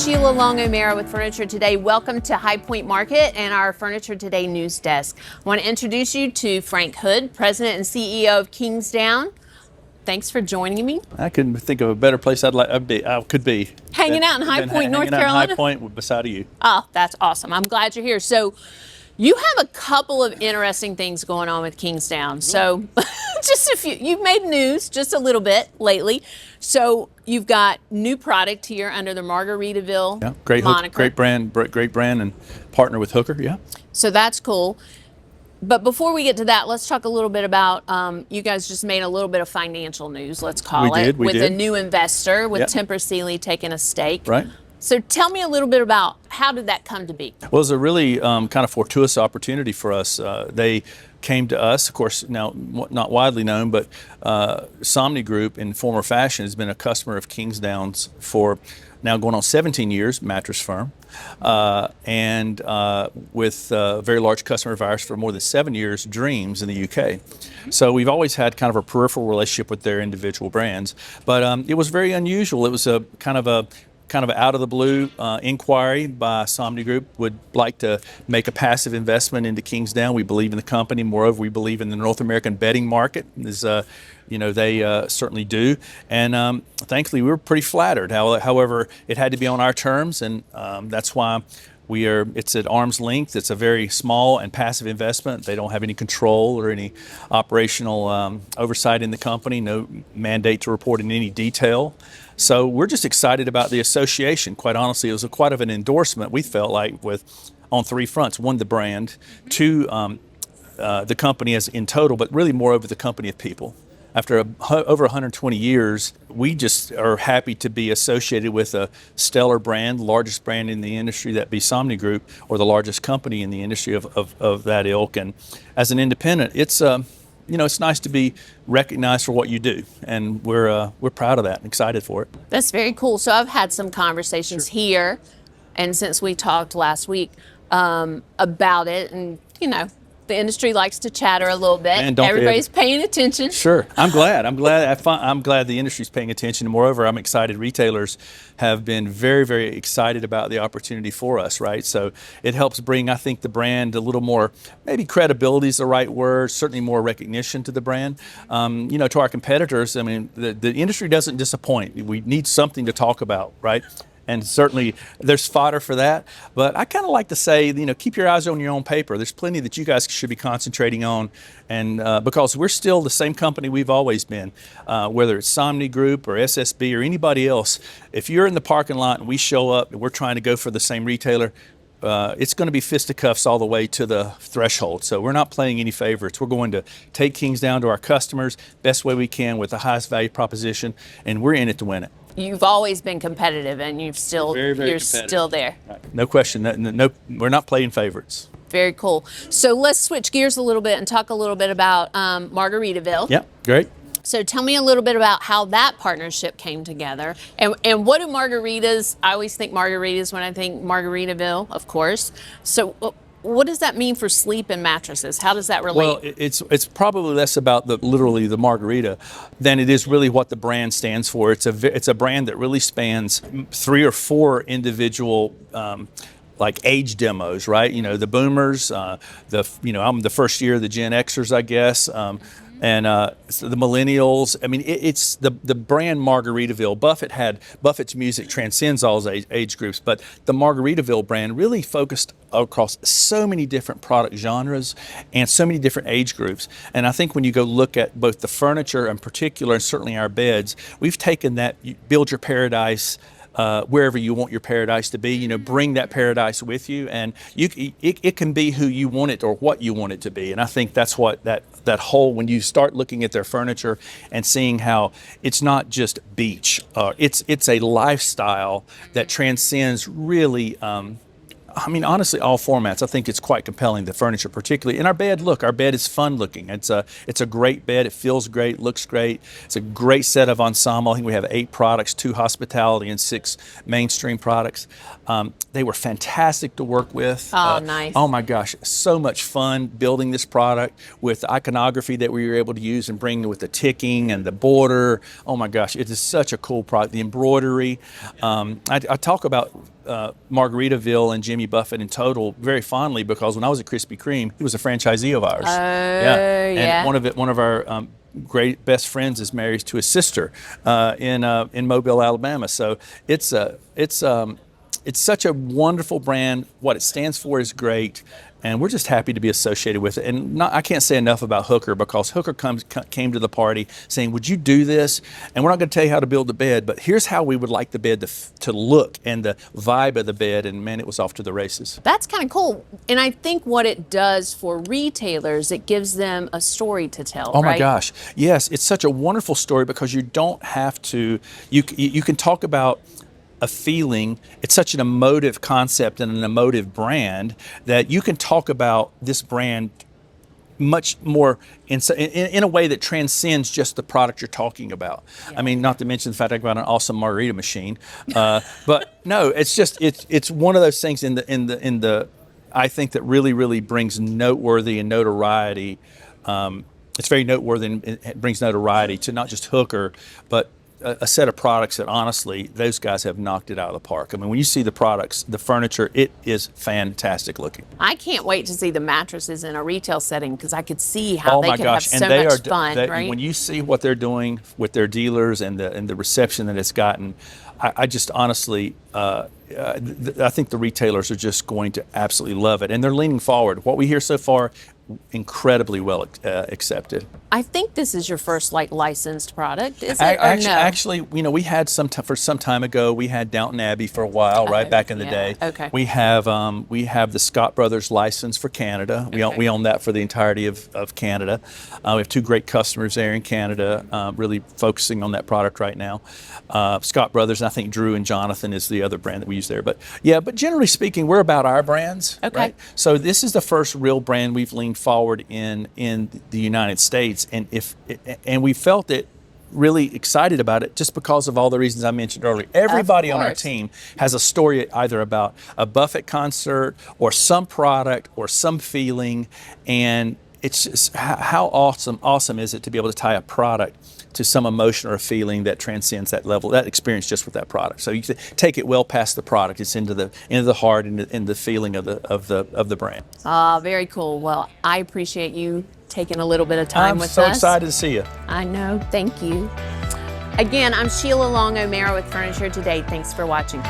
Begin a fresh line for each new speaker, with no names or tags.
is Sheila Long O'Mara with Furniture Today. Welcome to High Point Market and our Furniture Today news desk. I want to introduce you to Frank Hood, President and CEO of Kingsdown. Thanks for joining me.
I couldn't think of a better place I could be.
Hanging out in High Point, North Carolina?
High Point beside of you.
Oh, that's awesome. I'm glad you're here. So you have a couple of interesting things going on with Kingsdown. So just a few, you've made news just a little bit lately. So you've got new product here under the Margaritaville moniker.
Great brand and partner with Hooker, yeah.
So that's cool. But before we get to that, let's talk a little bit about, you guys just made a little bit of financial news, let's call it.
We did.
A new investor with Tempur Sealy taking a stake.
Right.
So tell me a little bit about how did that come to be?
Well, it was a really kind of fortuitous opportunity for us. They came to us, of course, now not widely known, but Somni Group in former fashion has been a customer of Kingsdown's for now going on 17 years, mattress firm, and with a very large customer of ours for more than 7 years, Dreams in the UK. So we've always had kind of a peripheral relationship with their individual brands, but it was very unusual. It was a kind of out of the blue inquiry by Somni Group, would like to make a passive investment into Kingsdown. We believe in the company. Moreover, we believe in the North American bedding market. They certainly do. And thankfully, we were pretty flattered. However, it had to be on our terms, and that's why it's at arm's length. It's a very small and passive investment. They don't have any control or any operational oversight in the company, no mandate to report in any detail. So we're just excited about the association. Quite honestly, it was quite of an endorsement, we felt like, on three fronts. One, the brand. Two, the company as in total, but really more over the company of people. After over 120 years, we just are happy to be associated with a stellar brand, the largest brand in the industry, that be Somni Group, or the largest company in the industry of that ilk. And as an independent, it's nice to be recognized for what you do, and we're proud of that and excited for it.
That's very cool. So I've had some conversations here, and since we talked last week about it, and the industry likes to chatter a little bit.
Man,
everybody's paying attention.
Sure, I'm glad. I'm glad the industry's paying attention. And moreover, I'm excited. Retailers have been very, very excited about the opportunity for us. Right, so it helps bring, I think, the brand a little more. Maybe credibility is the right word. Certainly more recognition to the brand. To our competitors. I mean, the industry doesn't disappoint. We need something to talk about, right? And certainly there's fodder for that. But I kind of like to say, keep your eyes on your own paper. There's plenty that you guys should be concentrating on. And because we're still the same company we've always been, whether it's Somni Group or SSB or anybody else, if you're in the parking lot and we show up and we're trying to go for the same retailer, it's going to be fisticuffs all the way to the threshold. So we're not playing any favorites. We're going to take Kingsdown to our customers best way we can with the highest value proposition, and we're in it to win it.
You've always been competitive, and you're still there.
Right. No question. No, we're not playing favorites.
Very cool. So let's switch gears a little bit and talk a little bit about Margaritaville.
Yeah, great.
So tell me a little bit about how that partnership came together, and what do margaritas? I always think margaritas when I think Margaritaville, of course. So what does that mean for sleep and mattresses? How does that relate?
Well, it's probably less about literally the margarita than it is really what the brand stands for. It's a brand that really spans 3 or 4 individual like age demos, right? The boomers, I'm the first year of the Gen Xers, I guess. And so the millennials. I mean, it's the brand Margaritaville. Buffett's music transcends all those age groups, but the Margaritaville brand really focused across so many different product genres and so many different age groups. And I think when you go look at both the furniture in particular and certainly our beds, we've taken that build your paradise wherever you want your paradise to be. Bring that paradise with you, and it can be who you want it or what you want it to be. And I think that's what that whole, when you start looking at their furniture and seeing how it's not just beach, it's a lifestyle that transcends really I mean, honestly, all formats. I think it's quite compelling, the furniture particularly. And our bed, look, our bed is fun looking. It's a great bed. It feels great, looks great. It's a great set of ensemble. I think we have 8 products, 2 hospitality and 6 mainstream products. They were fantastic to work with.
Oh, nice.
Oh my gosh, so much fun building this product with the iconography that we were able to use and bring with the ticking and the border. Oh my gosh, it is such a cool product. The embroidery. I talk about Margaritaville and Jimmy Buffett in total very fondly because when I was at Krispy Kreme, he was a franchisee of ours.
Yeah.
And one of our great best friends is married to his sister in Mobile, Alabama. So it's such a wonderful brand. What it stands for is great, and we're just happy to be associated with it. And I can't say enough about Hooker because Hooker came to the party saying, "Would you do this?" And we're not going to tell you how to build the bed, but here's how we would like the bed to look and the vibe of the bed. And man, it was off to the races.
That's kind of cool. And I think what it does for retailers, it gives them a story to tell.
Oh my
right?
gosh, yes, it's such a wonderful story because you don't have to. You can talk about a feeling. It's such an emotive concept and an emotive brand that you can talk about this brand much more in a way that transcends just the product you're talking about. Yeah. I mean, not to mention the fact I got an awesome margarita machine, but no, it's just it's one of those things in the I think that really brings noteworthy and notoriety. It's very noteworthy and it brings notoriety to not just Hooker, but a set of products that honestly, those guys have knocked it out of the park. I mean, when you see the products, the furniture, it is fantastic looking.
I can't wait to see the mattresses in a retail setting because I could see how they can have so much fun, right?
When you see what they're doing with their dealers and the reception that it's gotten, I just honestly, I think the retailers are just going to absolutely love it. And they're leaning forward. What we hear so far, incredibly well accepted.
I think this is your first licensed product, is it?
Actually, we had some time ago. We had Downton Abbey for a while, right back in the day.
Okay.
We have the Scott Brothers license for Canada. We own that for the entirety of Canada. We have 2 great customers there in Canada, really focusing on that product right now. Scott Brothers, and I think Drew and Jonathan is the other brand that we use there. But generally speaking, we're about our brands.
Okay.
Right? So this is the first real brand we've leaned forward in the United States, and we felt it really excited about it just because of all the reasons I mentioned earlier. Everybody on our team has a story either about a Buffett concert or some product or some feeling, and it's just how awesome is it to be able to tie a product to some emotion or a feeling that transcends that level, that experience just with that product. So you take it well past the product; it's into the heart and the feeling of the brand.
Very cool. Well, I appreciate you taking a little bit of time with us.
I'm so excited to see you.
I know. Thank you. Again, I'm Sheila Long O'Mara with Furniture Today. Thanks for watching.